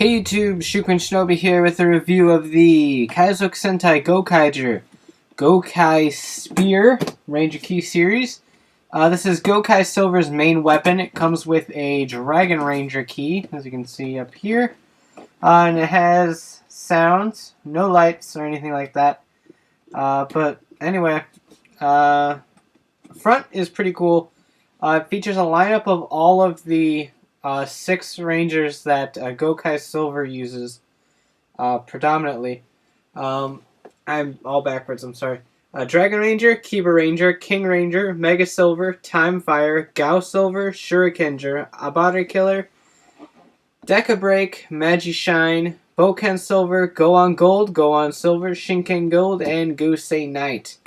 Hey YouTube, Shuken Shinobi here with a review of the Kaizoku Sentai Gokaiger Gokai Spear Ranger Key series. This is Gokai Silver's main weapon. It comes with a Dragon Ranger key, as you can see up here. And it has sounds, no lights or anything like that. But anyway, front is pretty cool. It features a lineup of all of the 6 Rangers that Gokai Silver uses predominantly. I'm all backwards, I'm sorry. Dragon Ranger, Kiba Ranger, King Ranger, Mega Silver, Time Fire, Gao Silver, Shurikenger, Abare Killer, Deca Break, Magi Shine, Boken Silver, Gohan Gold, Gohan Silver, Shinken Gold, and Gusei Knight.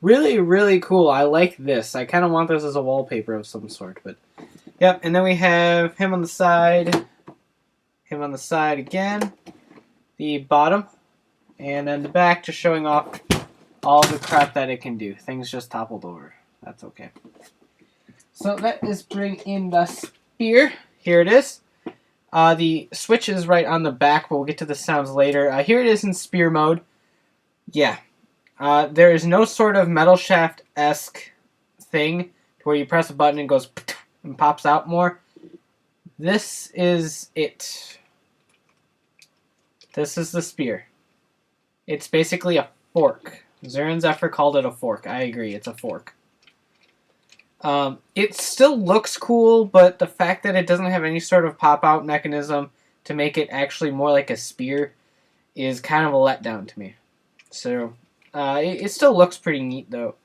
Really, really cool. I like this. I kind of want this as a wallpaper of some sort, but yep, and then we have him on the side again, the bottom, and then the back just showing off all the crap that it can do. Things just toppled over. That's okay. So let us bring in the spear. Here it is. The switch is right on the back, but we'll get to the sounds later. Here it is in spear mode. Yeah. There is no sort of metal shaft-esque thing where you press a button and it goes and pops out more. This is it. This is the spear. It's basically a fork. Zurin Zephyr called it a fork. I agree, it's a fork. It still looks cool, but the fact that it doesn't have any sort of pop-out mechanism to make it actually more like a spear is kind of a letdown to me. So, it still looks pretty neat, though.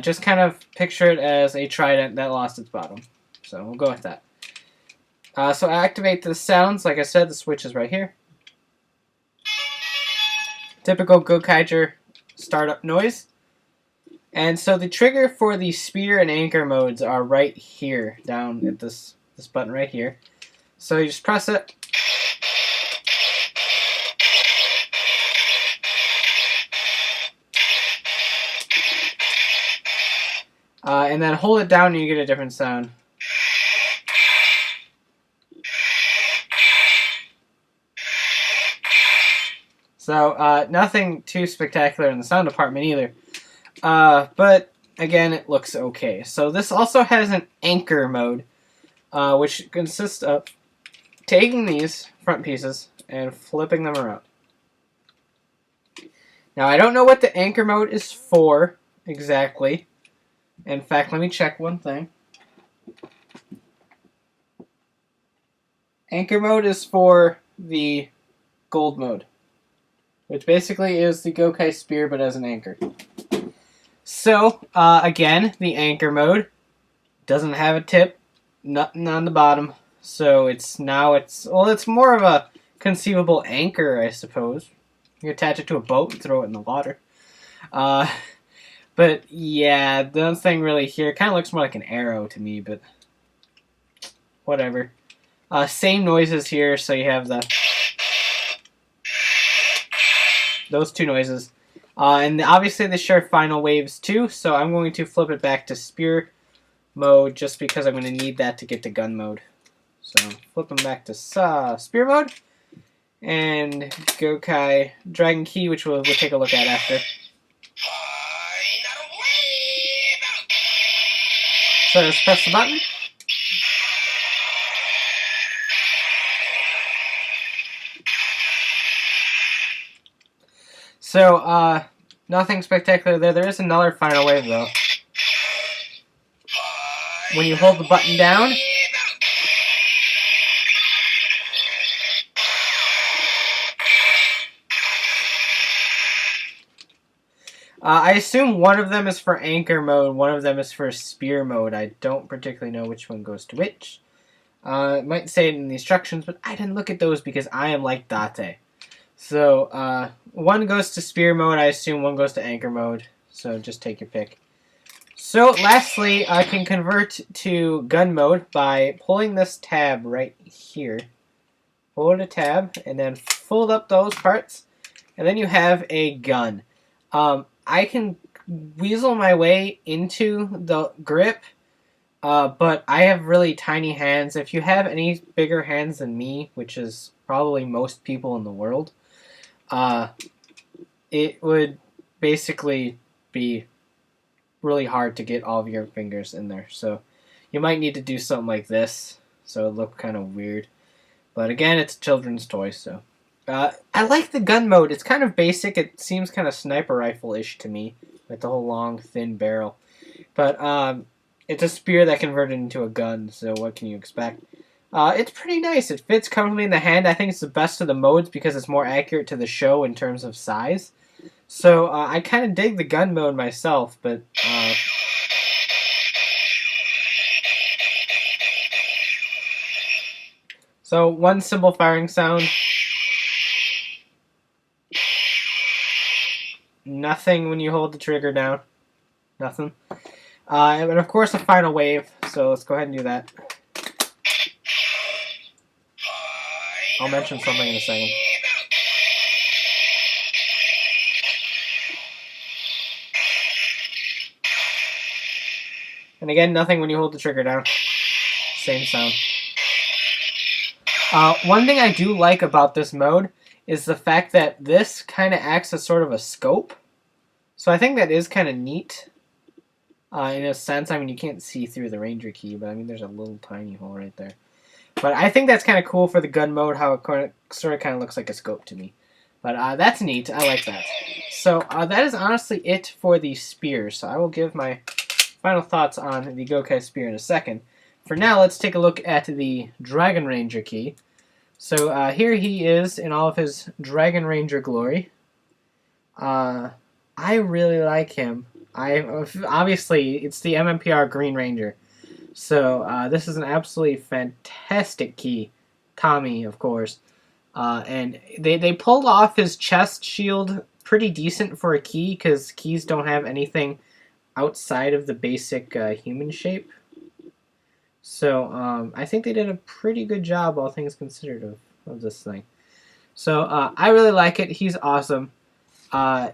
Just kind of picture it as a trident that lost its bottom. So we'll go with that. So activate the sounds. Like I said, the switch is right here. Typical Gokaiger startup noise. And so the trigger for the spear and anchor modes are right here, down at this button right here. So you just press it. And then hold it down and you get a different sound. So, nothing too spectacular in the sound department either. But, again, it looks okay. So this also has an anchor mode, which consists of taking these front pieces and flipping them around. Now, I don't know what the anchor mode is for exactly. In fact, let me check one thing. Anchor mode is for the gold mode, which basically is the Gokai Spear, but as an anchor. So, again, the anchor mode doesn't have a tip, nothing on the bottom. So it's more of a conceivable anchor, I suppose. You attach it to a boat and throw it in the water. But yeah, the thing really here kind of looks more like an arrow to me, but whatever. Same noises here, so you have those two noises. And obviously they share final waves too, so I'm going to flip it back to spear mode just because I'm going to need that to get to gun mode. So flip them back to spear mode and Gokai Dragon Key, which we'll take a look at after. So just press the button. So, nothing spectacular there. There is another final wave, though. When you hold the button down, I assume one of them is for anchor mode, one of them is for spear mode. I don't particularly know which one goes to which. It might say it in the instructions, but I didn't look at those because I am like Date. So, one goes to spear mode, I assume one goes to anchor mode. So just take your pick. So, lastly, I can convert to gun mode by pulling this tab right here. Hold a tab, and then fold up those parts, and then you have a gun. I can weasel my way into the grip, but I have really tiny hands. If you have any bigger hands than me, which is probably most people in the world, it would basically be really hard to get all of your fingers in there. So you might need to do something like this, so it look kind of weird. But again, it's a children's toy, so. I like the gun mode. It's kind of basic. It seems kind of sniper rifle-ish to me, with the whole long, thin barrel. But it's a spear that converted into a gun, so what can you expect? It's pretty nice. It fits comfortably in the hand. I think it's the best of the modes because it's more accurate to the show in terms of size. So I kind of dig the gun mode myself, but... So one simple firing sound. Nothing when you hold the trigger down. Nothing. And of course a final wave, so let's go ahead and do that. I'll mention something in a second. And again, nothing when you hold the trigger down. Same sound. One thing I do like about this mode is the fact that this kind of acts as sort of a scope. So I think that is kind of neat. In a sense, I mean, you can't see through the Ranger key, but I mean, there's a little tiny hole right there. But I think that's kind of cool for the gun mode, how it sort of kind of looks like a scope to me. But that's neat. I like that. So that is honestly it for the spears. So I will give my final thoughts on the Gokai Spear in a second. For now, let's take a look at the Dragon Ranger key. So here he is in all of his Dragon Ranger glory. I really like him. Obviously, it's the MMPR Green Ranger. So this is an absolutely fantastic key. Tommy, of course. And they pulled off his chest shield pretty decent for a key, because keys don't have anything outside of the basic human shape. So I think they did a pretty good job, all things considered, of this thing. So I really like it. He's awesome.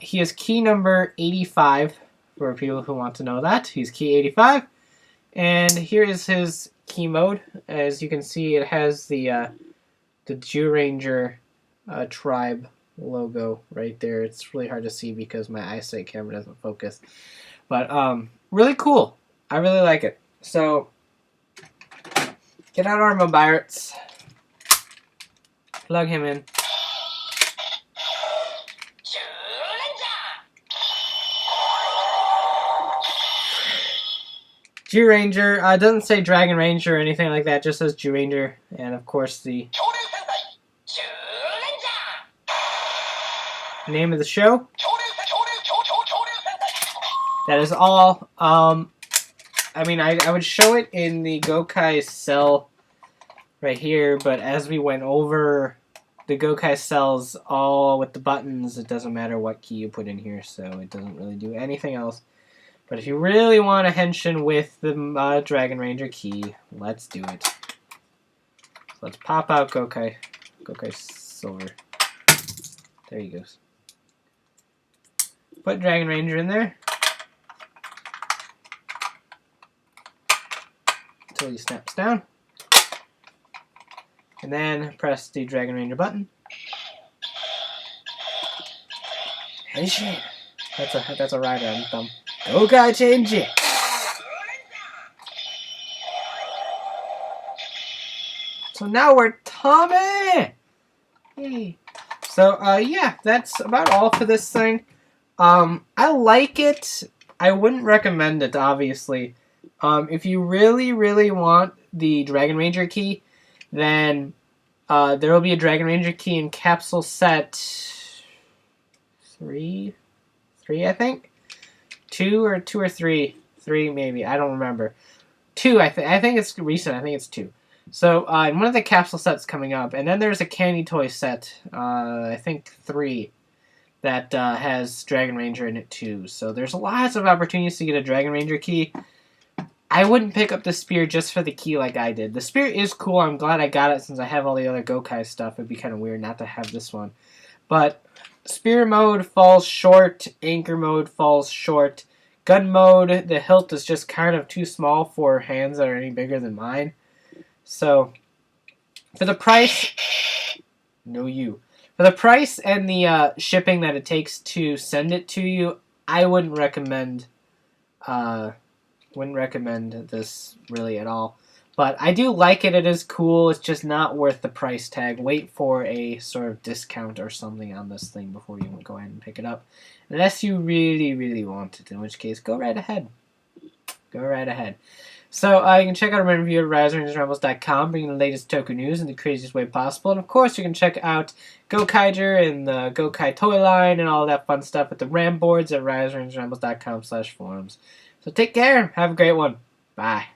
He is key number 85, for people who want to know that. He's key 85. And here is his key mode. As you can see, it has the Jew Ranger tribe logo right there. It's really hard to see because my eyesight camera doesn't focus. But really cool. I really like it. So get out our mobiles. Plug him in. Jew Ranger. It doesn't say Dragon Ranger or anything like that. It just says Jew Ranger. And of course the name of the show. That is all. I mean, I would show it in the Gokai cell right here, but as we went over the Gokai cells all with the buttons, it doesn't matter what key you put in here, so it doesn't really do anything else. But if you really want a henshin with the Dragon Ranger key, let's do it. So let's pop out Gokai Silver. There he goes. Put Dragon Ranger in there. Until he snaps down. And then press the Dragon Ranger button. Henshin. That's a rider on the thumb. Gokai change it. So now we're Tommy. Yay. So yeah, that's about all for this thing. I like it. I wouldn't recommend it, obviously. If you really, really want the Dragon Ranger key, then there will be a Dragon Ranger key in capsule set 3, I think. 2 or 3. 3 maybe. I don't remember. 2. I think it's recent. I think it's 2. So in one of the capsule sets coming up, and then there's a candy toy set. I think 3. That has Dragon Ranger in it too. So there's lots of opportunities to get a Dragon Ranger key. I wouldn't pick up the spear just for the key like I did. The spear is cool. I'm glad I got it since I have all the other Gokai stuff. It'd be kind of weird not to have this one. But spear mode falls short. Anchor mode falls short. Gun mode, the hilt is just kind of too small for hands that are any bigger than mine. So for the price, No you. For the price and the shipping that it takes to send it to you, I wouldn't recommend this really at all. But I do like it. It is cool. It's just not worth the price tag. Wait for a sort of discount or something on this thing before you go ahead and pick it up. Unless you really, really want it, in which case, go right ahead. Go right ahead. So you can check out our review at RiseRangersRambles.com, bringing the latest Toku news in the craziest way possible. And of course, you can check out Gokaiger and the Gokai toy line and all that fun stuff at the RAM boards at RiseRangersRambles.com/forums. So take care. Have a great one. Bye.